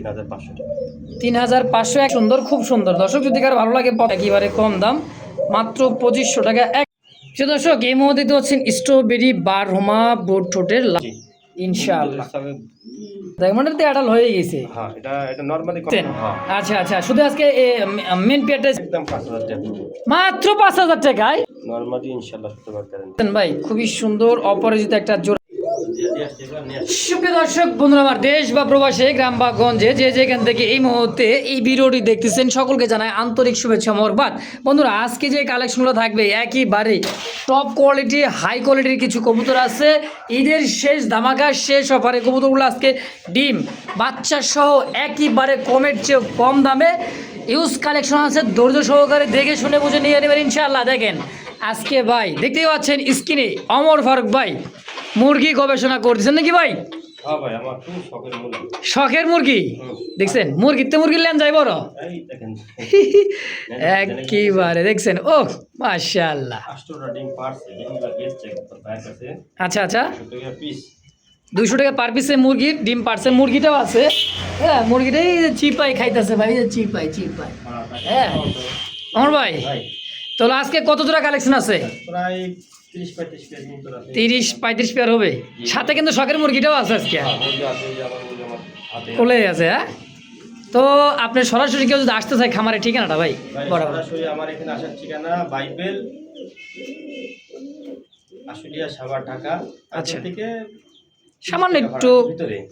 3500 টাকা। 3500 এক সুন্দর, খুব সুন্দর দর্শক, যদি কার ভালো লাগে একেবারে কম দাম, মাত্র 2500 টাকা এক। দর্শক এই মুহূর্তে দেখতে পাচ্ছেন স্ট্রবেরি বারহমা বোট ঠোঁটের ইনশাআল্লাহ ডায়মন্ডের আড়াল হয়ে গেছে। হ্যাঁ, এটা নরমালি আচ্ছা আচ্ছা, শুধু আজকে মেন পেয়ারটা একদম 5000 টাকা মাত্র 5000 টাকায় নরমালি ইনশাআল্লাহ শতভাগ গ্যারান্টি। ভাই খুবই সুন্দর অপরাজিত একটা জোড়া। সুপ্রিয় দর্শক বন্ধুরা, আমার দেশ বা প্রবাসে গ্রাম বা গঞ্জে যে যেখান থেকে এই মুহূর্তে এই ভিডিওটি দেখতেছেন সকলকে জানাই আন্তরিক শুভেচ্ছা মোরবাদ। বন্ধুরা, আজকে যে কালেকশনগুলো থাকবে একেবারে টপ কোয়ালিটি হাই কোয়ালিটির কিছু কবুতর আছে। ঈদের শেষ ধামাকা শেষ অফারে কবুতরগুলো আজকে ডিম বাচ্চা সহ একেবারে কমের চেয়ে কম দামে ইউজ কালেকশন আছে। ধৈর্য সহকারে দেখে শুনে বুঝে নিয়ে নেবেন ইনশাআল্লাহ। দেখেন আজকে ভাই দেখতেই পাচ্ছেন স্ক্রিনে অমর ফারুক ভাই মুরগি গবেষণা করতেছেন নাকি ভাই? হ্যাঁ ভাই, আমার খুব শখের মুরগি। শখের মুরগি দেখছেন? মুরগিতে মুরগির লেন যাই বড় এই দেখেন একেবারে দেখছেন। ও মাশাআল্লাহ, 8টা ডিম পারছে, ডিমগুলো বেচছে তার কাছে। আচ্ছা আচ্ছা, 200 টাকা পিস। 200 টাকা পার পিসে মুরগির ডিম পারছে। মুরগিটাও আছে, হ্যাঁ মুরগিটাই চিপাই খাইতেছে ভাই, চিপাই চিপাই। হ্যাঁ আমার ভাই, তাহলে আজকে কত জোড়া কালেকশন আছে? প্রায় 30-35 পেয়ার মতো আছে। 30-35 পেয়ার হবে, সাথে কিন্তু শখের মুরগিটাও আছে আজকে মুরগি আছে, এই যে আমার মুরগি আমার হাতে কোলে আছে। হ্যাঁ, তো আপনি সরাসরি কেউ যদি আসতে চায় খামারের ঠিকানাটা ভাই বরাবর? সরাসরি আমার এখানে আসার ঠিকানা বাইবেল আশুলিয়া সাভার ঢাকা। আচ্ছা, থেকে সামান্য একটু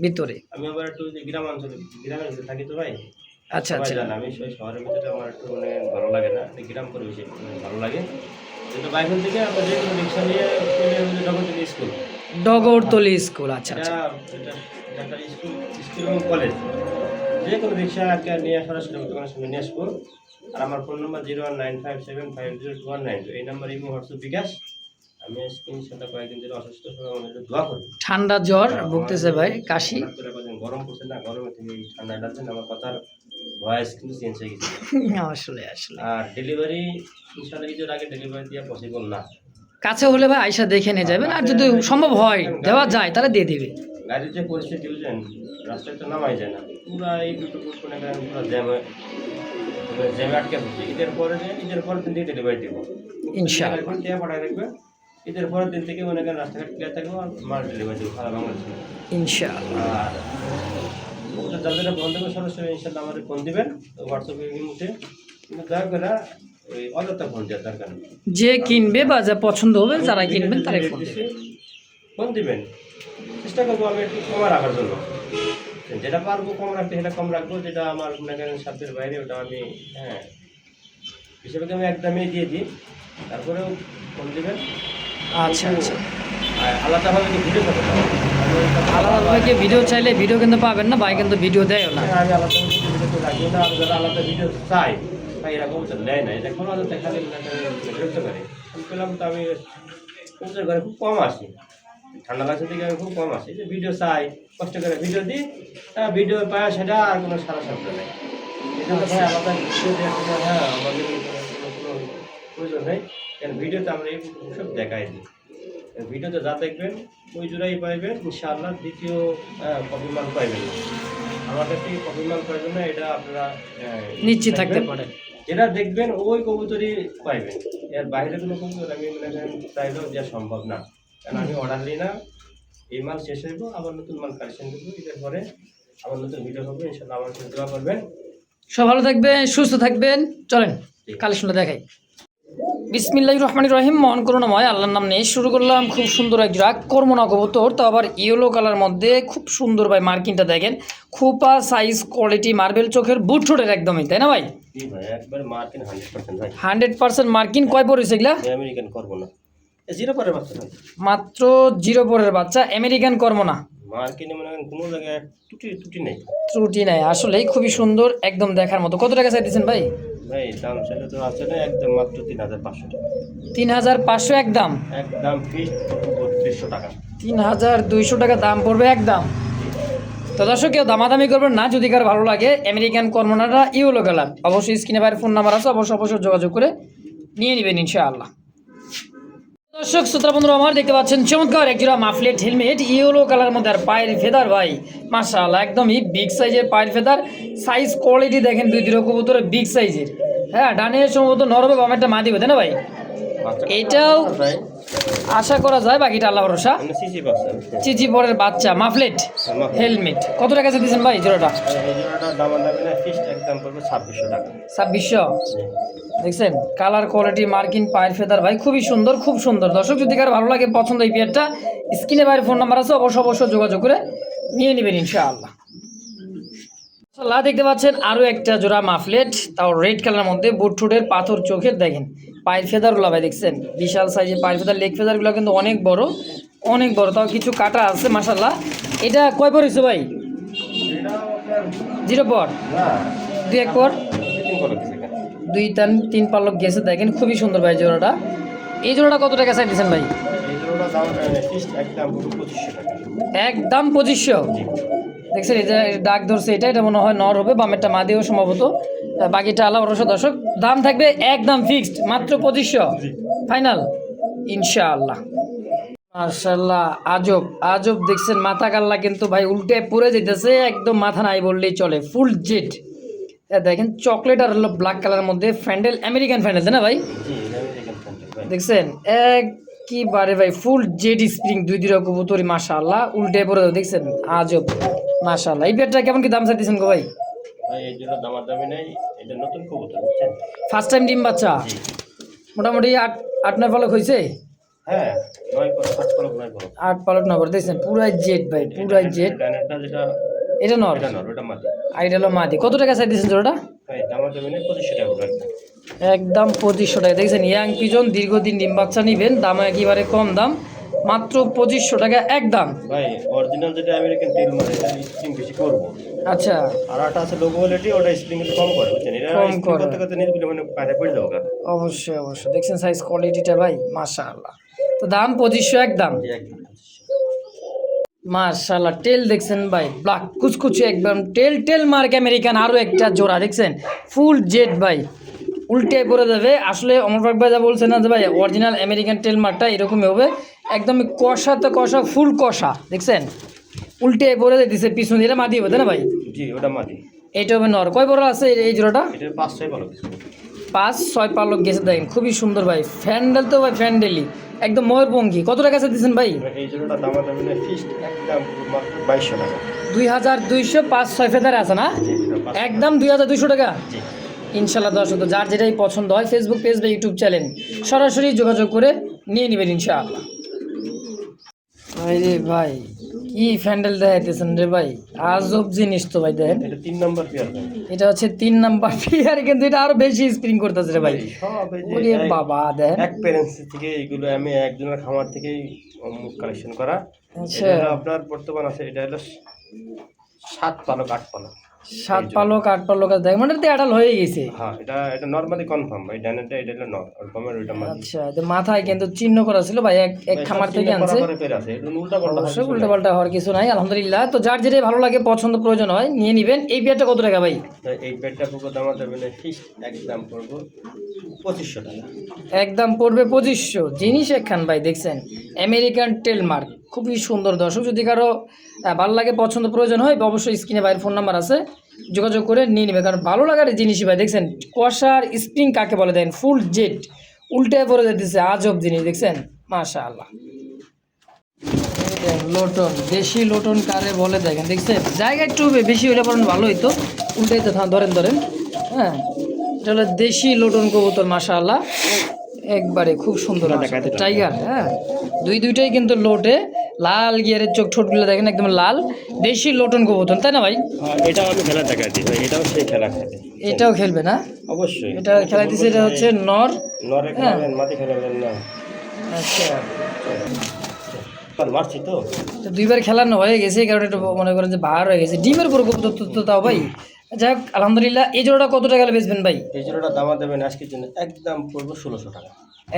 ভিতরে। আমি আবার একটু গ্রামের ভিতরে থাকি তো ভাই। আচ্ছা আচ্ছা, আমি শহরের ভিতরে আমার একটু মানে ভালো লাগে না, গ্রাম পরিবেশে ভালো লাগে। কিন্তু বাইবেল থেকে আমরা যে কোনো রিক্সা নিয়ে ডগরতলি স্কুল। ডগরতলি স্কুল, আচ্ছা আচ্ছা, একটা স্কুল এবং কলেজ, যে কোনো রিক্সা নিয়ে সরাসরি দোকানের সামনে নিয়ে আসবো। আর আমার ফোন নম্বর 01957502192, এই নাম্বার ইমো হোয়াটসঅ্যাপ বিকাশ। আমি স্ক্রিনশটটা কয়েকদিন ধরে অসুস্থ আমাদের দোয়া করি। ঠান্ডা জ্বর ভুগতেছে ভাই, কাশি। গরম পড়ছে না, গরমে থেকে এই ঠান্ডাটা আছে, আমার কথার ভয়েস কিন্তু চেঞ্জ হয়ে গেছে আসলে আসলে। আর ডেলিভারি ইনশাআল্লাহ ঈদের আগে ডেলিভারি দেওয়া পসিবল না। কাছে হলে ভাই আয়সা দেখে নিয়ে যাবেন, আর যদি সম্ভব হয় দেওয়া যায় তাহলে দিয়ে দিবে। গাড়ির যে পরিস্থিতি বুঝলেন, রাস্তায় তো নামাই যায় না, পুরো এই দুটো পুরো জ্যামে আটকে পড়ছে। ঈদের পরের দিন থেকে ডেলিভারি দেবো ইনশাআল্লাহ। পাঠায় রাখবে, ঈদের পরের দিন থেকে মনে করেন রাস্তাঘাট ক্লিয়ার থাকবে, আর মাল ডেলিভারি দেবো সারা বাংলাদেশে ইনশাআল্লাহ। আর যাদের ফোন দেবে সরাসরি ইনশাআল্লাহ আমাদের ফোন দিবেন হোয়াটসঅ্যাপে মুহূর্তে, কিন্তু দয়া করে ওই অযথা ফোন দেওয়ার দরকার নেই। যে কিনবে বা যা পছন্দ হবে যারা কিনবেন তারাই ফোন দিবেন। চেষ্টা করবো আমি একটু কমা রাখার জন্য, যেটা পারবো কম রাখতে সেটা কম রাখবো, যেটা আমার মনে করেন সাধ্যের বাইরে ওটা আমি হিসেবে আমি একদমই দিয়ে দিই, তারপরেও ফোন দিবেন। আচ্ছা আচ্ছা, আলাদাভাবে ভিডিও করতে আলাদাভাবে ভিডিও চাইলে ভিডিও কিন্তু পাবেন না ভাই, কিন্তু ভিডিও দেয় না। আমি আলাদাভাবে ভিডিও তো রাখি না, আর যারা আলাদা ভিডিও চাই ভাই এরকম তো নেয় না, এটা কোনো আলাদা দেখালে বিরক্ত করে। আমি পেলাম তো আমি কবুতর ঘরে খুব কম আসি, ঠান্ডা লাগছে দিকে আমি খুব কম আসি, যে ভিডিও চাই কষ্ট করে ভিডিও দিই, ভিডিও পায় সেটা আর কোনো সারা শব্দ নেই। এই জন্য ভাই আলাদা ভিডিও দেওয়ার হ্যাঁ আমাদের কোনো প্রয়োজন নেই, কারণ ভিডিওতে আমরা এই সব দেখাই দিই। ভিডিওতে যা দেখবেন ওই জোড়াই পাইবেন ইনশাআল্লাহ। দ্বিতীয় কপি মাল পাইবেন না, আমার কাছে কপি মাল পাইবেন না, এটা আপনারা নিশ্চিত থাকতে পারেন। যেটা দেখবেন ওই কবুতরই পাইবেন, এর বাইরে কোনো কবুতর আমি মনে করেন চাইলেও দেওয়া সম্ভব না, কারণ আমি অর্ডার দিই না। এই মাল শেষ হইব, আবার নতুন মাল কালেকশন করবো, ঈদের পরে আবার নতুন ভিডিও হবে ইনশাআল্লাহ। আমার সাথে দোয়া করবেন, সব ভালো থাকবেন সুস্থ থাকবেন। চলেন কালেকশনটা দেখাই। বিসমিল্লাহির রহমানির রহিম, মন করুণাময় আল্লাহর নাম নিয়ে শুরু করলাম। খুব সুন্দর এক জোড়া কর্মনা কবুতর, তো আবার ইয়েলো কালার মধ্যে খুব সুন্দর ভাই। মার্কিংটা দেখেন, খুপা সাইজ কোয়ালিটি, মার্বেল চোখের বুট ঠোঁটের একদমই, তাই না ভাই? 100% মার্কিন। কয় পর হয়েছে এগুলা? আমেরিকান কর্মনা, 0 পরের বাচ্চা, মাত্র 0 পরের বাচ্চা, আমেরিকান কর্মনা। মার্কিনে মনে করেন কোনো জায়গায় ত্রুটি নাই, আসলেই খুবই সুন্দর, একদম দেখার মতো। কত টাকা চাইতেছেন ভাই? ভাই দাম চাইলে তো আছে না, একদম মাত্র 3500 টাকা। 3500 একদম ফিক্সড 3200 টাকা, 3200 টাকা দাম পড়বে একদম। তো দর্শক কেউ দামাদামি করবেন না, যদি কার ভালো লাগে আমেরিকান কর্মনাটা ইয়েলো কালার, অবশ্যই স্ক্রিনে বাইরে ফোন নাম্বার আছে, অবশ্যই যোগাযোগ করে নিয়ে নেবেন ইনশাআল্লাহ। দর্শক শ্রোতা বন্ধুরা আমার দেখতে পাচ্ছেন চমৎকার এক জোড়া মাফলেট হেলমেট ইয়েলো কালার মধ্যে আর পায়ের ফেদার ভাই মাশাআল্লাহ একদমই বিগ সাইজের পায়ের ফেদার সাইজ কোয়ালিটি দেখেন দুই দুটো কবুতরের বিগ সাইজের। হ্যাঁ ডানে সম্ভবত নরবে বামেরটা মা দিবে তাই না ভাই? এটাও আশা করা যায়, বাকিটা আল্লাহ ভরসা। চিচি পরের বাচ্চা মাফলেট হেলমেট কত টাকা দিয়েছেন ভাই জোড়াটা? 2600। দেখছেন কালার কোয়ালিটি মার্কিন পায়ের ফেদার ভাই খুবই সুন্দর, খুব সুন্দর। দর্শক যদি কারো ভালো লাগে পছন্দ এই পেয়ারটা স্ক্রিনে বাইরের ফোন নাম্বার আছে, অবশ্যই যোগাযোগ করে নিয়ে নেবেন ইনশাআল্লাহ। দেখতে পাচ্ছেন আরও একটা জোড়া মাফলেট, তাও রেড কালারের মধ্যে বুট ঠোঁটের পাথর চোখের। দেখেন পায়ের ফেদারগুলো ভাই দেখছেন বিশাল সাইজের পায়ের ফেদার, লেগ ফেদারগুলো কিন্তু অনেক বড়, তাও কিছু কাটা আছে মাশাআল্লাহ। এটা কয় পর হয়েছে ভাই? 0 পর 2-1 পর 2-3 পালক গেছে। দেখেন খুবই সুন্দর ভাই জোড়াটা। এই জোড়াটা কত টাকা চাই দিচ্ছেন ভাই? একদম 2500। দেখছেন এটা ডাক ধরছে, এটা মনে হয় নর হবে, বামেরটা মাদিও সম্ভবত, বাকিটা আল্লাহ ভরসা। দর্শক দাম থাকবে একদম ফিক্সড মাত্র 2500 ফাইনাল ইনশাআল্লাহ। মাশাআল্লাহ আজব দেখছেন মাথা কাল্লা কিন্তু ভাই উল্টে পড়ে যেতেছে, একদম মাথা নাই বললেই চলে, ফুল জেড। দেখেন চকলেট আর হলো ব্ল্যাক কালারের মধ্যে ফ্যান্ডেল, আমেরিকান ফ্যান্ডেল তাই না ভাই? দেখছেন একবারে ভাই ফুল জেড স্প্রিং দুই দিরা কবুতরি মাশাআল্লাহ উল্টে পড়ে দেখছেন আজব মাশাআল্লাহ। এই পেয়ারটা কেমন কি দাম চাইতেছেন গো ভাই? এই জোড়া দামাদামি নাই, এটা নতুন কবুতর বুঝছেন, ফার্স্ট টাইম ডিম বাচ্চা। মোটামুটি 8-9 পালক হয়েছে। হ্যাঁ 8 পালক 8 পালক 9 পালক দেখছেন পুরাই জেড ভাই, পুরাই জেড। এটা নর, ওটা মাদি। আইডা হলো মাদি। কত টাকা চাই দিয়েছেন জোড়াটা? ভাই দামাদামি নাই, 2500 টাকা একদম 2500 টাকা। দেখছেন ইয়াং পিজন দীর্ঘদিন ডিম বাচ্চা নিবেন, দাম একেবারে কম দাম, মাত্র 2500 টাকা একদম। ভাই অরিজিনাল যেটা আমেরিকান টেল মারে এটা স্প্রিং বেশি করব। আচ্ছা আর আটা আছে লো কোয়ালিটি, ওটা স্প্রিং একটু কম করে বুঝছেন, এটা কম করে করতে নিজগুলো মানে পারে পড়ে যাবে। অবশ্যই দেখছেন সাইজ কোয়ালিটিটা ভাই মাশাআল্লাহ। তো দাম 2500 একদম। মাশাআল্লাহ টেল দেখছেন ভাই ব্ল্যাক কুচকুচে একদম টেল মার্ক আমেরিকান। আরও একটা জোড়া দেখছেন ফুল জেড ভাই, উল্টে পড়ে যাবে। আসলে অমর ফারুক ভাই যা বলছেন না যে ভাই অরিজিনাল আমেরিকান টেল মার্কটা এরকমই হবে, একদম কষা তো কষা, ফুল কষা। দেখছেন উল্টে পড়ে যেতেছে পিছন, এটা মাদি হবে তাই না ভাই? জি ওটা মাদি। এইটা হবে নর। কয় বড় আছে এই জোড়াটা? এটা 5-6 পালক। 5-6 পালক গেছে। দেখেন খুবই সুন্দর ভাই, ফ্যান্ডেল তো ভাই ফ্যান্ডেলি একদম ময়ূরপঙ্খী। কত টাকা দিচ্ছেন ভাই? এই জোড়াটা দামাদামি নাই, ফিক্সড একদম মাত্র 2200 টাকা। 2200 5-6 ফেদার আছে না? একদম 2200 টাকা ইনশাল্লাহ। দর্শক যার যেটাই পছন্দ হয় ফেসবুক পেজ বা ইউটিউব চ্যানেল সরাসরি যোগাযোগ করে নিয়ে নেবেন ইনশাআল্লাহ। ভাই রে ভাই কি ফ্যান্ডেল দেখাইতেছেন রে ভাই, আজব জিনিস তো ভাই। দেখেন এটা 3 নাম্বার পেয়ার ভাই, এটা হচ্ছে 3 নাম্বার পেয়ার, কিন্তু এটা আরো বেশি স্প্রিং করতেছে রে ভাই। সব এই ওরে বাবা দেখেন এক প্যারেন্টস থেকে এগুলো আমি একজনের খামার থেকেই কালেকশন করা। আচ্ছা এটা আপনার বর্তমান আছে, এটা হলো 7 পালক 8 পালক। 7 পালক 8 পালক আছে। দেখেন মানে তো অ্যাডাল হয়ে গেছে। হ্যাঁ এটা নরমালি কনফার্ম ভাই, ডানেরটা এটা হলো নর আর বামের ওইটা মাদি। আচ্ছা তো মাথায় কিন্তু চিহ্ন করা ছিল ভাই, এক খামার থেকে আনছে। এটা উল্টা পাল্টা অবশ্যই উল্টা পাল্টা হওয়ার কিছু নাই আলহামদুলিল্লাহ। তো যার যেটাই ভালো লাগে পছন্দ প্রয়োজন হয় নিয়ে নেবেন। এই পেয়ারটা কত টাকা ভাই? এই পেয়ারটা পুরো দাম দেবেন ফিক্স একদম পড়বো 2500 টাকা। একদম পড়বে 2500। জিনিস একখান ভাই দেখছেন আমেরিকান টেল মার্ক খুবই সুন্দর। দর্শক যদি কারো ভালো লাগে পছন্দ প্রয়োজন হয় অবশ্যই স্ক্রিনে বাইরের ফোন নাম্বার আছে, যোগাযোগ করে নিয়ে নেবে, কারণ ভালো লাগার জিনিসই ভাই। দেখছেন কষার স্প্রিং কাকে বলে দেন, ফুল জেট উল্টে পড়ে যেতেছে আজব জিনিস দেখছেন মাশাআল্লাহ। লোটন দেশি লোটন কারে বলে দেখেন, দেখছেন জায়গা একটু বেশি হলে পড়েন ভালো হইতো, উল্টাই তো ধরেন হ্যাঁ। এটা হলো দেশি লোটন কবুতর মাশাআল্লাহ, একবারে খুব সুন্দর টাইগার। হ্যাঁ দুইটাই কিন্তু লোটে, লাল গিয়ারের চোখ ঠোঁটগুলো দেখেন একদম লাল, দেশি লোটন কবুতর তাই না ভাই? এটাও আমি খেলা দেখাচ্ছি ভাই, এটাও সেই খেলা খেলে। এটাও খেলবে না? অবশ্যই এটা খেলাই দিচ্ছে। এটা হচ্ছে নর, নরে খেলাবেন মাটি খেলাবেন না। আচ্ছা মারছি তো 2বার খেলানো হয়ে গেছে, কারণ একটু মনে করেন যে বার হয়ে গেছে ডিমের পুরো কবুতর তো তাও ভাই। যাই হোক আলহামদুলিল্লাহ। এই জোড়াটা কত টাকা বেচবেন ভাই? এই জোড়াটা দাম দেবেন আজকের জন্য একদম পড়বো 1600 টাকা।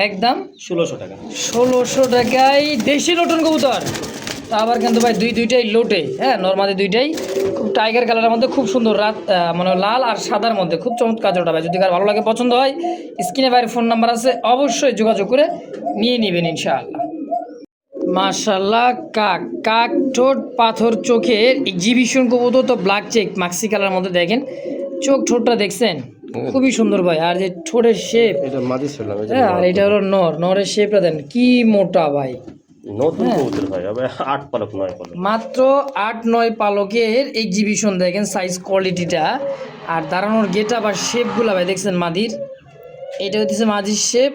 একদম 1600 টাকা। 1600 টাকায় দেশি লোটন কবুতর তা আবার কিন্তু ভাই দুইটাই লোটে, হ্যাঁ নর্মালি দুইটাই খুব টাইগার কালারের মধ্যে খুব সুন্দর মানে লাল আর সাদার মধ্যে খুব চমৎকার জোড়া ভাই। যদি কার ভালো লাগে পছন্দ হয়, স্ক্রিনে বাইরে ফোন নাম্বার আছে, অবশ্যই যোগাযোগ করে নিয়ে নেবেন ইনশাআল্লাহ। মাশাআল্লাহ, কাক কাক ঠোঁট পাথর চোখের এক্সিবিশন কবুতর, তো ব্ল্যাক চেক মাক্সি কালার মধ্যে দেখেন, চোখ ঠোঁটটা দেখছেন খুবই সুন্দর ভাই। আর যে ঠোঁটের শেপ, এটা মাদি ছিল, হ্যাঁ আর এটা হলো নরের শেপটা দেন কি মোটা ভাই। নতুন কবুতর ভাই, হবে 8 পালক 9 পালক, মাত্র 8-9 পালকের এক্সিবিশন দেখেন, সাইজ কোয়ালিটিটা আর দাঁড়ানোর গেটা বা শেপগুলো ভাই দেখছেন মাদির। এটা হচ্ছে মাদির শেপ,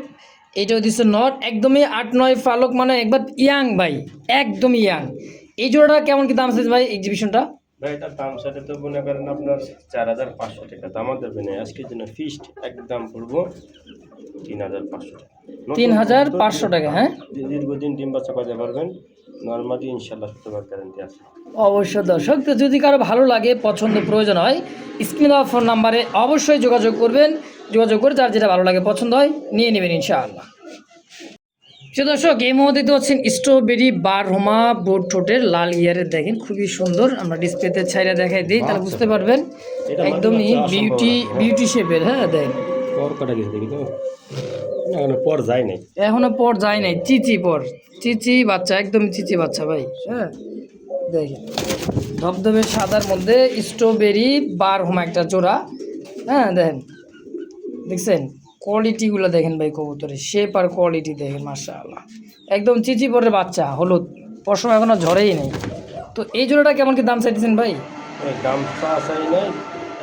এটা হচ্ছে নট, একদমই 8-9 পালক, মানে একবার ইয়াং ভাই, একদম ইয়াং। এই জোড়াটা কেমন কি দাম আছে ভাই এক্সিবিশনটা? ভাই এটার দাম সাথে তো মনে করেন আপনার 4500 টাকা দাম দেবে না, আজকের জন্য ফিক্সড একদম পড়বো 3500 টাকা। 3500 টাকা, হ্যাঁ দীর্ঘদিন ডিম বাচ্চা করতে পারবেন, নর্মালি ইনশাল্লাহ শতভাগ গ্যারান্টি আছে। অবশ্য দর্শক, তো যদি কারো ভালো লাগে পছন্দ প্রয়োজন হয়, স্ক্রিনে দেওয়া ফোন নাম্বারে অবশ্যই যোগাযোগ করবেন, যোগাযোগ করে যার যেটা ভালো লাগে পছন্দ হয় নিয়ে নেবেন ইনশাআল্লাহ। প্রিয় দর্শক, এই মুহূর্তে দেখতে পাচ্ছেন স্ট্রবেরি বারহমা বোর্ড ঠোঁটের লাল ইয়ারের দেখেন খুবই সুন্দর। আমরা ডিসপ্লেতে ছাইরা দেখাই দিই, তাহলে বুঝতে পারবেন একদমই বিউটি শেপের। হ্যাঁ দেখেন পর কাটা গেছে দেখি তো, এখনো পর যায় নাই, এখনো পর যায় নাই, চিচি বাচ্চা, একদম চিচি বাচ্চা ভাই। হ্যাঁ দেখেন ধবধবে সাদার মধ্যে স্ট্রবেরি বারহমা একটা জোড়া। হ্যাঁ দেখেন, দেখছেন কোয়ালিটিগুলো দেখেন ভাই, কবুতরের শেপ আর কোয়ালিটি দেখেন মাশাআল্লাহ, একদম চিচি পরের বাচ্চা, হলুদ, পশম এখনো ঝরেই নেই। তো এই জোড়াটা কেমন কি দাম চাইতেছেন ভাই? দাম চাই নাই,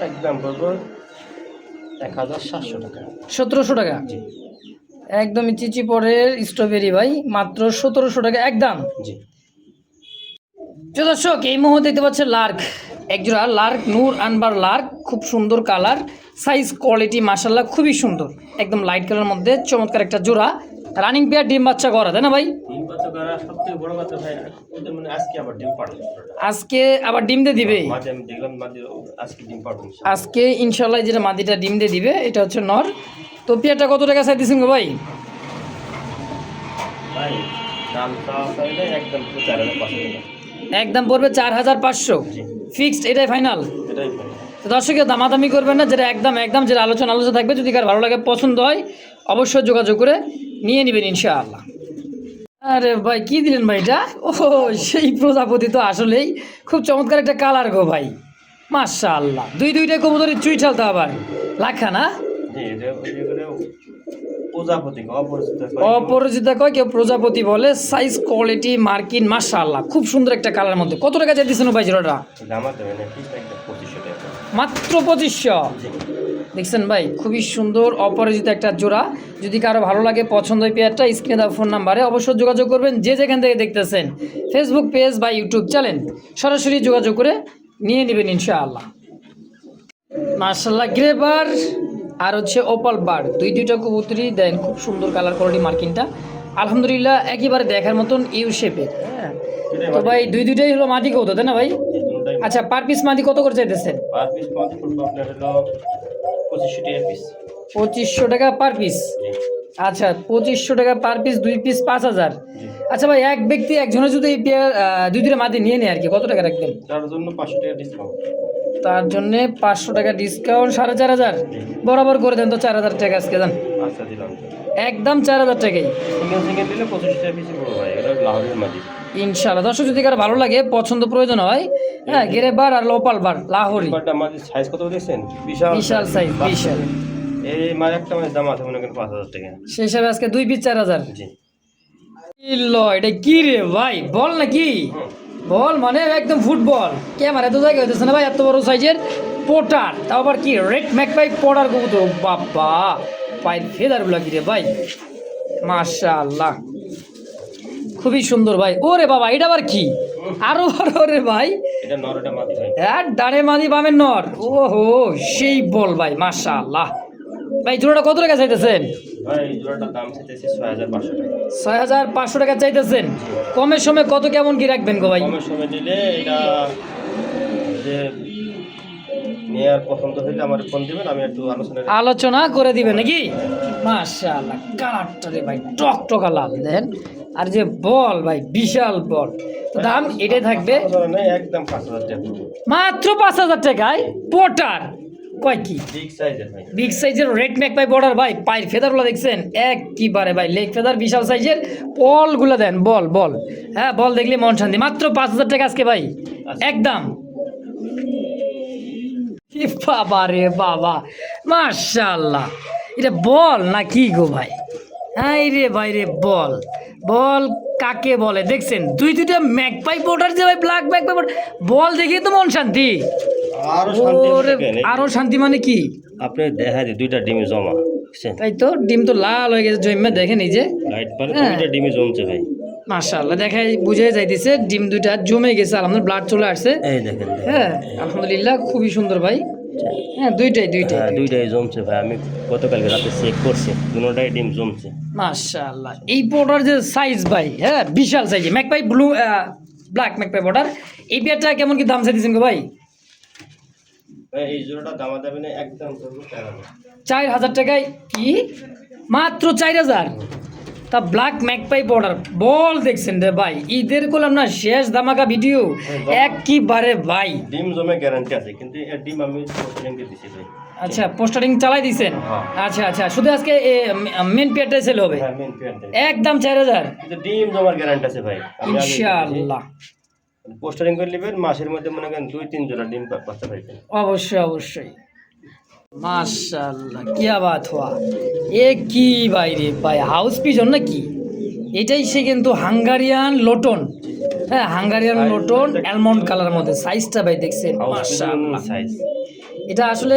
একদম পড়বো 1700 টাকা। 1700 টাকা, একদমই চিচি পরের স্ট্রবেরি ভাই, মাত্র 1700 টাকা একদম। জি প্রিয় দর্শক, এই মুহূর্তে দেখতে পাচ্ছেন লার্ক, একজোড়া লার্ক, নূর আনবার লার্ক, খুব সুন্দর কালার, সাইজ কোয়ালিটি মাশাআল্লাহ খুবই সুন্দর, একদম লাইট কালারের মধ্যে চমৎকার একটা জোড়া, রানিং পেয়ার, ডিম বাচ্চা করা, তাই না ভাই? ডিম বাচ্চা করা সবথেকে বড় কথা ভাই, ওদের মানে আজকে আবার ডিম পাড়বে, আজকে আবার ডিম দিয়ে দিবে, মাঝে আমি দেখলাম মাঝে আজকে ডিম পাড়বে আজকে ইনশাল্লাহ, যেটা মাদিটা ডিম দিয়ে দিবে এটা হচ্ছে নর। তো পেয়ারটা কত টাকা চাইতেছেন গো ভাই? ভাই দাম চাই নাই, একদম 4500 টাকা, একদম পড়বে 4500 জি ফিক্সড, এটাই ফাইনাল। এটাই তো দর্শকের দামাদামি করবেন না, যেটা একদম যেটা আলোচনা থাকবে, যদি কার ভালো লাগে পছন্দ হয় অবশ্যই যোগাযোগ করে নিয়ে নেবেন ইনশাআল্লাহ। আরে ভাই কি দিলেন ভাই এটা? ও সেই প্রজাপতি, তো আসলেই খুব চমৎকার একটা কালার গো ভাই, মাশাআল্লাহ। দুইটা কবুতরের চুই ঠালতে আবার লাখা না, জি এটা প্রজাপতি অপরাজিতা কয়, কেউ প্রজাপতি বলে, সাইজ কোয়ালিটি মার্কিন মাশাআল্লাহ খুব সুন্দর একটা কালার মধ্যে। কত টাকা চাইতেছেন ভাই জোড়াটা? দাম দেবে না, ফিক্সড একদম 2500 টাকা, মাত্র 2500। দেখছেন ভাই খুবই সুন্দর অপরাজিত একটা জোড়া। যদি কারো ভালো লাগে পছন্দ হয় পেয়ারটা, স্ক্রিনে দেওয়া ফোন নাম্বারে অবশ্যই যোগাযোগ করবেন, যে যেখান থেকে দেখতেছেন, ফেসবুক পেজ বা ইউটিউব চ্যানেল, সরাসরি যোগাযোগ করে নিয়ে নেবেন ইনশাআল্লাহ। মাশাআল্লাহ, গ্রেবার আর হচ্ছে ওপাল বার, দুইটা কবুতরই দেন খুব সুন্দর কালার কোয়ালিটি মার্কিনটা, আলহামদুলিল্লাহ একেবারে দেখার মতন ইউ শেপের। হ্যাঁ তো ভাই দুইটাই হলো মাদি কবুতর, তাই না ভাই? আচ্ছা, পার পিস মাদি কত করে চাইতেছেন? পার পিস কত পড়বে আপনার হলো 2500 টাকা পিস। 2500 টাকা পার পিস, আচ্ছা 2500 টাকা পার পিস, 2 পিস 5000। আচ্ছা ভাই, এক ব্যক্তি একজনের যদি এই পেয়ার দুইটা মাদি নিয়ে নেয় আর কি, কত টাকা রাখবেন? তার জন্য 500 টাকা ডিসকাউন্ট, তার জন্য 500 টাকা ডিসকাউন্ট, 4500 বরাবর করে দেন তো, 4000 টাকা আজকে দেন, আচ্ছা দিলাম একদম 4000 টাকাই। সিঙ্গেল দিলে 25 টাকা পিস পড়বে ভাই, এটা লাহোরের মাদি ইনশাআল্লাহ। দর্শক যদি কারো ভালো লাগে পছন্দ প্রয়োজন হয়, হ্যাঁ গেরেবার আর লোপাল বার লাহোরি, বারটা মাদি সাইজ কত দেখছেন? বিশাল সাইজ, বিশাল। এই মার একটা মানে দাম আছে মনে করেন 5000 টাকা, সেই হিসাবে আজকে 2 পিস 4000। জি এটা কি রে ভাই, বল নাকি? বল মানে একদম ফুটবল, ক্যামেরা এত জায়গা হইতেছে না ভাই, এত বড় সাইজের পোটার, তাও আবার কি রেড ম্যাকপাই পোটার কবুতর, বাবা পায়ের ফেদারগুলো কি রে ভাই, মাশাআল্লাহ খুবই সুন্দর ভাই। ওরে বাবা, এটা আবার কি? আরো বড় রে ভাই, এটা নর, এটা মাদি ভাই, হ্যাঁ ডানে মাদি বামের নর, ওহো সেই বল ভাই মাশাআল্লাহ। ভাই জোড়াটা কত টাকা চাইতেছেন? ভাই জোড়াটার দাম চাইতেছি 6500 টাকা। 6500 টাকা চাইতেছেন, কমের সময় কত কেমন কি রাখবেন গো ভাই? কমের সময় দিলে এটা যে নেয়ার পছন্দ হইলে আমার ফোন দিবেন, আমি একটু আলোচনা করে দিবেন নাকি? মাশাআল্লাহ, কালারটা রে ভাই টকটকা লাল, দেখেন আর যে বল ভাই বিশাল বল, তো দাম এটাই থাকবে একদম 5,000 টাকা মাত্র 5,000 টাকায়। পোটার কয় কি বিগ সাইজের ভাই, বিগ সাইজের রেড ম্যাক পাই বর্ডার ভাই, পায়ের ফেদারগুলো দেখছেন একবারে ভাই লেগ ফেদার বিশাল সাইজের। বলগুলো দেন, বল বল, হ্যাঁ বল দেখলে মন শান্তি। মাত্র 5,000 টাকা আজকে ভাই একদম। এ বাবা রে বাবা, মাশাআল্লাহ, এটা বল না কি গো ভাই? হাই রে ভাই রে, বল বল কাকে বলে দেখছেন? দুইটা ম্যাকপাই বর্ডার যে ভাই, ব্ল্যাক ম্যাকপাই বর্ডার, বল দেখে তো মন শান্তি। আরো শান্তি ওরে, আরো শান্তি মানে কি? আপনি দেখা দি দুইটা ডিমে জমা বুঝছেন, তাই তো ডিম তো লাল হয়ে গেছে জন্মে, দেখেন এই যে লাইট পারে হ্যাঁ। দুইটা ডিমে জমছে ভাই, মাশাআল্লাহ, দেখাই বুঝে যাইতেছে ডিম দুইটা জমে গেছে, আলহামদুলিল্লাহ ব্লাড চলে আসছে। এই দেখেন হ্যাঁ আলহামদুলিল্লাহ, খুবই সুন্দর ভাই। হ্যাঁ দুইটাই হ্যাঁ দুইটাই জমছে ভাই, আমি গতকালকে রাতে চেক করছি দুটোটাই ডিম জমছে। মাশাআল্লাহ, এই বর্ডার যে সাইজ ভাই, হ্যাঁ বিশাল size magpie blue black magpie border. এই পেয়ারটা কেমন কি দাম চাইতেছেন গো ভাই? ভাই এই জোড়াটা দামা যাবে না, একদম 4,000 টাকায়। কি মাত্র 4,000? তা ব্ল্যাক ম্যাকপাই বর্ডার বল দেখছেন রে ভাই, ঈদের করলাম না শেষ ধামাকা ভিডিও একবারে ভাই। ডিম জমে গ্যারান্টি আছে, কিন্তু এর ডিম আমি পোস্টারিংকে দিছি ভাই। আচ্ছা পোস্টারিং চালাই দিছেন? হ্যাঁ। আচ্ছা আচ্ছা, শুধু আজকে মেন পেয়ারটাই সেল হবে হ্যাঁ মেন পেয়ার দেয়, একদম 4,000 কিন্তু ডিম জমার গ্যারান্টি আছে ভাই। ইনশাআল্লাহ। পোস্টারিং করে নেবেন, মাসের মধ্যে মনে করেন 2-3 জোড়া ডিম বাচ্চা পাইবেন। অবশ্যই অবশ্যই। মাশাআল্লাহ কি বাত হওয়া, এ কি ভাই রে ভাই, হাউস পিজন নাকি? এটাই সে কিন্তু হাঙ্গারিয়ান লোটন, হ্যাঁ হাঙ্গারিয়ান লোটন অ্যালমন্ড কালার মধ্যে, সাইজটা ভাই দেখছেন মাশাআল্লাহ। সাইজ এটা আসলে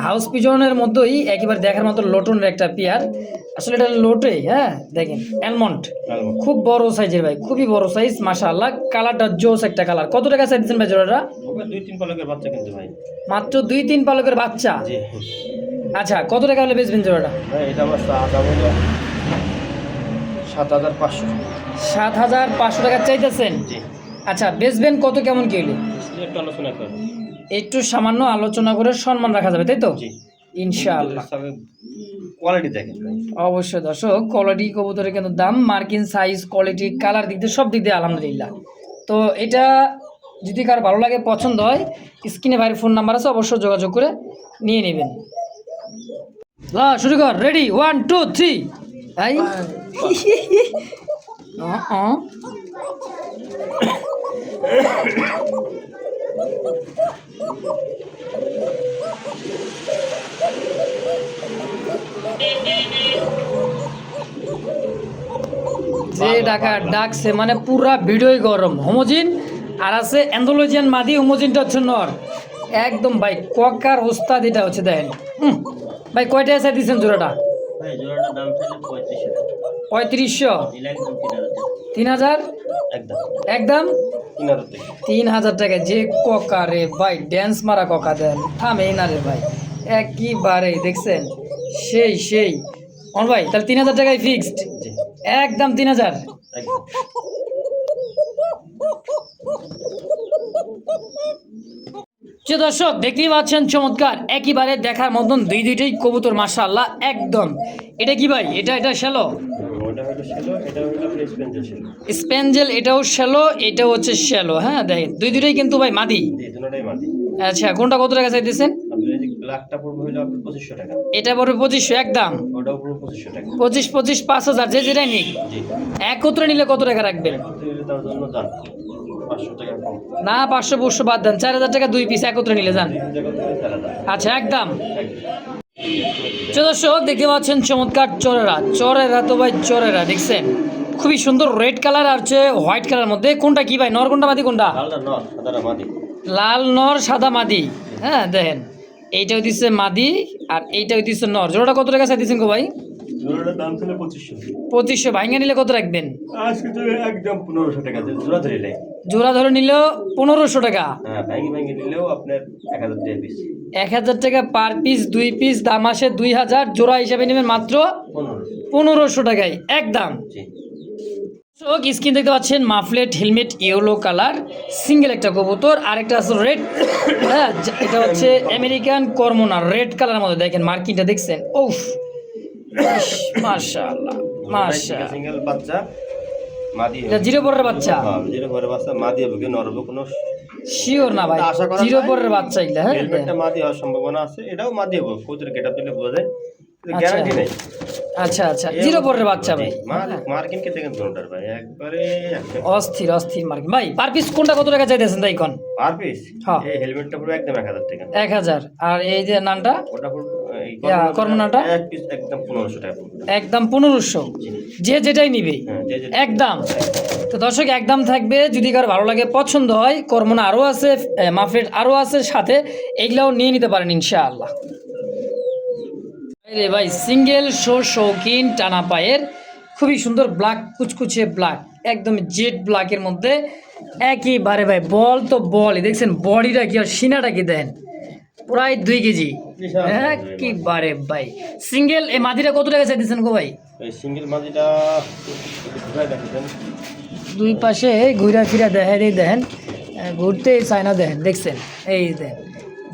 হাউস পিজনের মধ্যেই একেবারে দেখার মতো লোটনের একটা পেয়ার, আসলে এটা লোটে, হ্যাঁ দেখেন অ্যালমন্ড, খুব বড় সাইজের ভাই, খুবই বড় সাইজ মাশাআল্লাহ। কালারটা জোস একটা কালার। কত টাকা চাই দিচ্ছেন ভাই জোড়াটা? 2-3 পালকের বাচ্চা কিন্তু ভাই, মাত্র 2-3 পালকের বাচ্চা। জি আচ্ছা কত টাকা হলে বেচবেন জোড়াটা? ভাই এটা আমার দাম হলো 7,500। 7,500 টাকা চাইতেছেন? জি আচ্ছা বেচবেন কত, কেমন কি হলে? একটু আলোচনা করুন, একটু সামান্য আলোচনা করে সম্মান রাখা যাবে তাই তো? জি ইনশাআল্লাহ। কোয়ালিটি দেখেন ভাই, অবশ্যই দর্শক, কোয়ালিটি কবুতরের কিন্তু দাম, মার্কিন সাইজ কোয়ালিটি কালার দিক দিয়ে সব দিক দিয়ে আলহামদুলিল্লাহ। তো এটা যদি কারো ভালো লাগে পছন্দ হয়, স্ক্রিনে ভাইয়ের ফোন নাম্বার আছে, অবশ্যই যোগাযোগ করে নিয়ে নেবেন। শুরু কর, রেডি 1 2 3 এই যে ডাকা ডাকছে মানে পুরা ভিডিওই গরম, হোমোজিন আর আছে অ্যান্ডোলজিয়ান মাদি, হোমোজিনটা হচ্ছে নর একদম ভাই, কোয়াকার ওস্তাদ এটা হচ্ছে দেখেন। ভাই কয়টা এসে দিচ্ছেন জোড়াটা? ভাই জোড়াটার দাম চাইলে 3500 3500? দিলে একদম 3,000 3,000 একদম একদম 3,000 টাকা। 3,000 টাকা যে কোকা রে ভাই, ড্যান্স মারা কোকা দেন, থামে না রে ভাই একবারে দেখছেন, সেই সেই অন ভাই। তাহলে 3,000 টাকায় ফিক্সড, জি একদম 3,000। একদম। যে দর্শক দেখতেই পাচ্ছেন চমৎকার একেবারে দেখার মতন দুইটাই কবুতর মাশাআল্লাহ একদম। এটা কি ভাই? এটা শ্যালো, ওটা হলো শ্যালো, এটা হলো আপনার স্পেঞ্জেল শ্যালো। স্পেঞ্জেল, এটাও শ্যালো, এটাও হচ্ছে শ্যালো, হ্যাঁ দেখেন দুইটাই কিন্তু ভাই মাদি। জি দুটোটাই মাটি। আচ্ছা কোনটা কত টাকা চাইতেছেন? আপনি এই ব্ল্যাকটা পড়বে হলো আপনার 2500 টাকা, এটা পড়বে 2500 একদম। ওটাও পড়বে 2500 টাকা। 25 5,000 যে যেটাই নিক। জি একত্রে নিলে কত টাকা রাখবেন? একত্রে নিলে তার জন্য যান 500 টাকা কম, না 500 বাদ দেন, 4,000 টাকা 2 পিস একত্রে নিলে যান। 3 জায়গা থেকে 4,000 আচ্ছা একদম। একদম। দর্শক দেখতে পাচ্ছেন চমৎকার চরেরা, চরেরা তো ভাই চরেরা দেখছেন খুবই সুন্দর, রেড কালার আর হচ্ছে হোয়াইট কালার মধ্যে। কোনটা কি ভাই, নর কোনটা মাদি কোনটা? লালটা নর, সাদাটা মাদি। লাল নর সাদা মাদি, হ্যাঁ দেখেন এইটা হইতেছে মাদি আর এইটা হইতেছে নর। জোড়াটা কত টাকা চাইতেছেন গো ভাই? জোড়াটার দাম ছিল 2500। 2500 ভাঙে নিলে কত রাখবেন? আজকে তো একদম 1500 টাকা, জোড়া ধরে নেই। জোড়া ধরে নিলেও 1500 টাকা। হ্যাঁ ভাঙি নিলেও আপনার 1000 টাকা পিস। 1000 টাকা পার পিস, 2 পিস দাম আসে 2000, জোড়া হিসাবে নেবেন মাত্র 1500 টাকায় একদম। জি স্ক্রিন দেখতে পাচ্ছেন মাফলেট হেলমেট ইয়েলো কালার সিঙ্গেল একটা কবুতর, আর একটা আছে রেড, হ্যাঁ এটা হচ্ছে আমেরিকান কর্মোনা রেড কালার মধ্যে দেখেন মার্কিংটা দেখছেন, উফ মাশাআল্লাহ মাশাআল্লাহ। সিঙ্গেল বাচ্চা মাদি এটা জিরো পরের বাচ্চা হ্যাঁ জিরো পরের বাচ্চা মাদি হবে কি নর হবে কোনো শিওর না ভাই, আশা করা জিরো যায়। পরের বাচ্চা এগুলা। হ্যাঁ হেলমেটটা মাদি হওয়ার সম্ভাবনা আছে, এটাও মাদি হবে, কবুতরের গেটআপ দিলে বোঝা যায়, আচ্ছা। গ্যারান্টি নেই। আচ্ছা আচ্ছা, জিরো পরের বাচ্চা ভাই, মার্কিন কে দেখেন কোনটার ভাই একবারে অস্থির অস্থির মার্কিন ভাই। পার পিস কোনটা কত টাকা চাইতেছেন তাই কোন? পার পিস হ্যাঁ। এই হেলমেটটা পুরো একদম 1000 টাকা। 1000। আর এই যে নানটা ওটা পুরো এই কর্মনাটা এক পিস একদম 1500 টাকা পড়বে। একদম 1500, যে যেটাই নিবে হ্যাঁ যে যে একদম। তো দর্শক একদম থাকবে, যদি কারো ভালো লাগে পছন্দ হয়, কর্মনা আরও আছে, মাফলেট আরও আছে সাথে, এগুলাও নিয়ে নিতে পারেন ইনশাআল্লাহ। রে ভাই সিঙ্গেল শৌখিন টানা পায়ের খুবই সুন্দর ব্ল্যাক কুচকুচে ব্ল্যাক, একদম জেড ব্ল্যাকের মধ্যে একেবারে ভাই বল তো বলই, দেখছেন বডিটা কি আর সিনাটা কি দেন, প্রায় 2 কেজি একেবারে ভাই। সিঙ্গেল এই মাদিটা কত টাকা চাইতেছেন গো ভাই? এই সিঙ্গেল মাদিটা ঘুরাই দেখেন, দুই পাশে ঘুরা ফিরা দেখেন, ঘুরতে চায় না দেখেন, দেখছেন এই দেখেন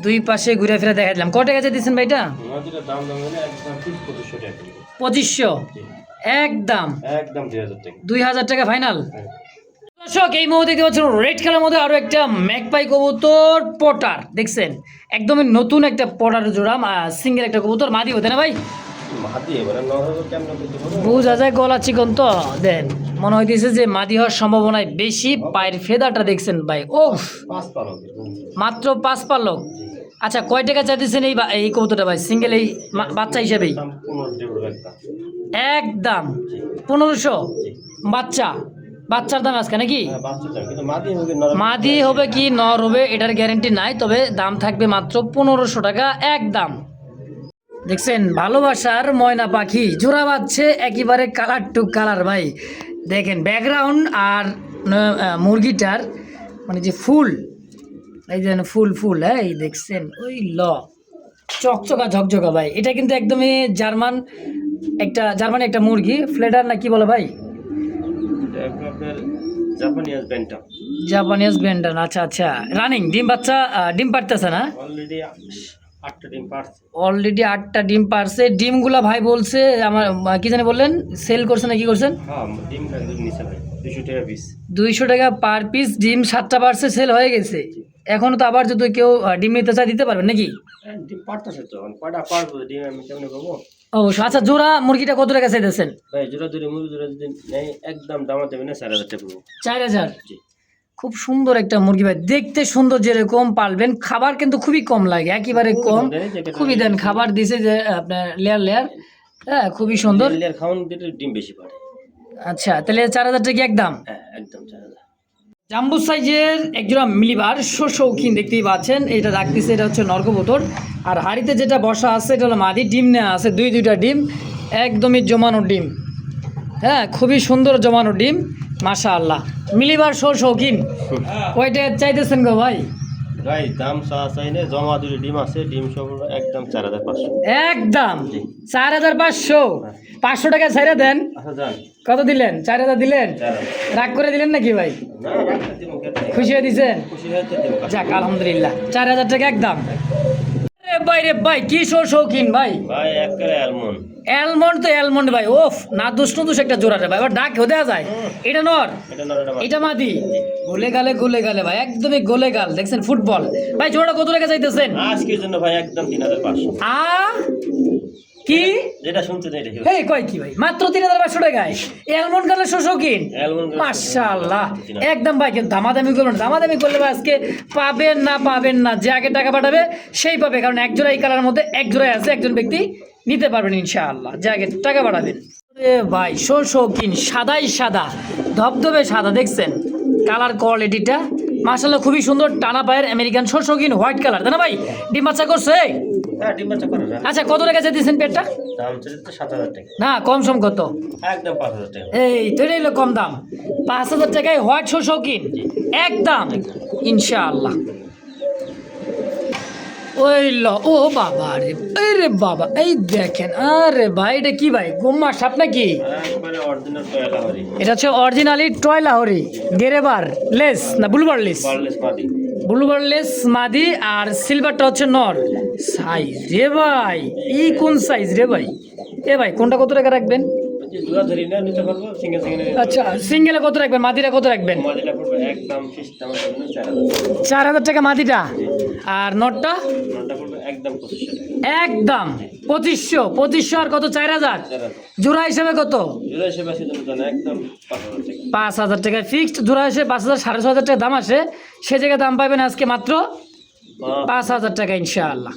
দুই পাশে ঘুরে ফিরে দেখা দিলাম। কত টাকা চাইতেছেন ভাইটা? মাদিটার দাম হলো একদম 2500 টাকা। 2500 একদম, একদম 2000 টাকা। 2000 টাকা ফাইনাল। হ্যাঁ। দর্শক এই মুহূর্তে দেখতে পাচ্ছেন রেড কালার মধ্যে আরো একটা ম্যাকপাই কবুতর পটার, দেখছেন একদমই নতুন একটা পটার জোড়া, সিঙ্গেল একটা কবুতর মাদি হতে না ভাই, মাদি এবারে নরহলো কেমন করতে পারবো বুঝা যায় গলা চিকন তো দেন, মনে হইতেছে যে মাদি হওয়ার সম্ভাবনায় বেশি। পায়ের ফেদারটা দেখছেন ভাই, ও 5 পারো মাত্র 5 পালক। আচ্ছা কয় টাকা চাইতেছেন এই কবুতরটা ভাই সিঙ্গেল এই বাচ্চা হিসেবেই? দাম 1500 টাকা একদম 1500 বাচ্চার দাম আজকে নাকি? হ্যাঁ বাচ্চা দাম, কিন্তু মাদি হবে নর মাদি হবে কি নর হবে এটার গ্যারেন্টি নাই, তবে দাম থাকবে মাত্র 1500 টাকা একদম। দেখছেন ভালোবাসার ময়না পাখি জোড়া বাচ্ছে একেবারে কালার টু কালার ভাই, দেখেন ব্যাকগ্রাউন্ড আর মুরগিটার মানে যে ফুল, এই যে ফুল হ্যাঁ এই দেখছেন ওই চকচকা ঝকঝকা ভাই। এটা কিন্তু একদমই জার্মানি একটা মুরগি ফ্লেডার না কি বলে ভাই, আপনার জাপানিজ ব্যান্টা জাপানিজ ব্যান্ডার। আচ্ছা আচ্ছা, রানিং ডিম পারতেছে না? অলরেডি 8টা ডিম পারছে। অলরেডি 8টা ডিম পারছে। ডিমগুলা ভাই বলছে আমার কি জানি বললেন সেল করছে না কি করছেন? হ্যাঁ ডিম একদম নিচে ভাই 200 টাকা পিস। 200 টাকা পার পিস ডিম, 7টা পারছে সেল হয়ে গেছে। এখনো তো আবার যদি কেউ ডিম নিতে চায় দিতে পারবেন নাকি? ডিম পারতেছে তো, কয়টা পারবো ডিম আমি কেমনে পাবো? অবশ্যই। আচ্ছা জোড়া মুরগিটা কত টাকা চাইতেছেন ভাই জোড়া ধরে মুরগি জোড়া যদি নেই একদম দামা দেবে না 4000 টাকা পড়বো। 4000? জি। খুব সুন্দর একটা মুরগি ভাই, দেখতে সুন্দর, যেরকম পালবেন। খাবার কিন্তু খুবই কম লাগে, একেবারে কম, খুবই দেন খাবার দিছে যে আপনার লেয়ার হ্যাঁ খুবই সুন্দর। লেয়ার খাওয়ান দিলে ডিম বেশি পারে। আচ্ছা তাহলে 4000 টাকা একদম। হ্যাঁ একদম 4000। জাম্বু সাইজের একজোড়া মিলিবার শৌখিন দেখতেই পাচ্ছেন, এটা রাখতেছে, এটা হচ্ছে নরকবুতর। আর হাড়িতে যেটা বসা আছে এটা হলো মাদি, ডিম নেওয়া আছে দুইটা ডিম, একদমই জমানো ডিম, হ্যাঁ খুবই সুন্দর জমানো ডিম মাশাআল্লাহ। মিলিবার শৌখিন কয়টা চাইতেছেন গো ভাই? ভাই দাম চাই না, জমা দুটো ডিম আছে, ডিম সব একদম 4500। একদম 4500, 500 টাকা ছাইরা দেন। আচ্ছা যান কত দিলেন? 4000 দিলেন? 4000। রাগ করে দিলেন নাকি ভাই? না রাখতে দিব কেটে। খুশি হয়ে দিছেন? খুশি হতে দিব। যাক আলহামদুলিল্লাহ, 4000 টাকা একদম। রে ভাই কি শৌখিন ভাই, ভাই একবারে অ্যালমন্ড। অ্যালমন্ড তো অ্যালমন্ড ভাই, ওফ না দুষ্ট একটা জোড়া রে ভাই, এবার ডাক দেওয়া যায়। এটা নর, এটা নর, এটা মাদি। এটা মাদি, গলে গালে ভাই, একদমই গলে গাল, দেখছেন ফুটবল ভাই। জোড়া কত টাকা চাইতেছেন আজকের জন্য ভাই একদম 3500। কি যেটা শুনছেন এটা হে কয় কি ভাই, মাত্র 3500 টাকায় অ্যালমন্ড গালের শৌখিন অ্যালমন্ড মাশাআল্লাহ একদম ভাই। কিন্তু দামাদামি করবেন, দামাদামি করলে ভাই আজকে পাবেন না, যে আগে টাকা পাঠাবে সেই পাবে, কারণ এক জোড়া এই কালার মধ্যে এক জোড়ায় আছে, একজন ব্যক্তি নিতে পারবেন ইনশাআল্লাহ, যে আগে টাকা পাঠাবেন। ভাই শৌখিন সাদাই সাদা, ধবধবে সাদা, দেখছেন কালার কোয়ালিটিটা মাশাআল্লাহ খুবই সুন্দর। টানা পায়ের আমেরিকান শৌখিন হোয়াইট কালার, তাই না ভাই? ডিম বাচ্চা করছে? হ্যাঁ ডিম বাচ্চা করে। আচ্ছা কত টাকা চাইতেছেন পেটটা? দাম চাইতে 7000 টাকা। না কম সম কত? একদম 5000 টাকা। এই তো এটাই হলো কম দাম, 5000 টাকায় হোয়াইট শৌখিন একদম ইনশাআল্লাহ। ওই ও বাবা রে বাবা, এই দেখেন, আরে ভাই এটা কি ভাই, গোম্মা সাপ নাকি? একবারে অরিজিনাল টয়লা হরি। এটা হচ্ছে অরিজিনালি টয় লাহোরি, গেরেবার লেস না ব্লুবার লেস? বারলেস মাদি। ব্লুবার লেস মাদি, আর সিলভারটা হচ্ছে নর। সাইজ রে ভাই, এই কোন সাইজ রে ভাই? এ ভাই কোনটা কত টাকা রাখবেন? যে জোড়া ধরি না নিতে পারবো, সিঙ্গেল সিঙ্গেল আচ্ছা, সিঙ্গেলে কত রাখবেন, মাদিটা কত রাখবেন? মাদিটা পড়বে একদম ফিক্সড আমার জন্য 4000। 4000 টাকা মাদিটা। আর নটটা? নটটা পড়বে একদম 2500 টাকা। একদম 2500 আর কত? 4000। 4000 জোড়া হিসেবে কত? জোড়া হিসেবে আছে জন্য একদম 5000 টাকা। 5000 টাকা ফিক্সড। জোড়া হিসেবে 5000, 6500 টাকা দাম আসে, সে জায়গায় দাম পাবেন আজকে মাত্র 5000 টাকা ইনশাআল্লাহ।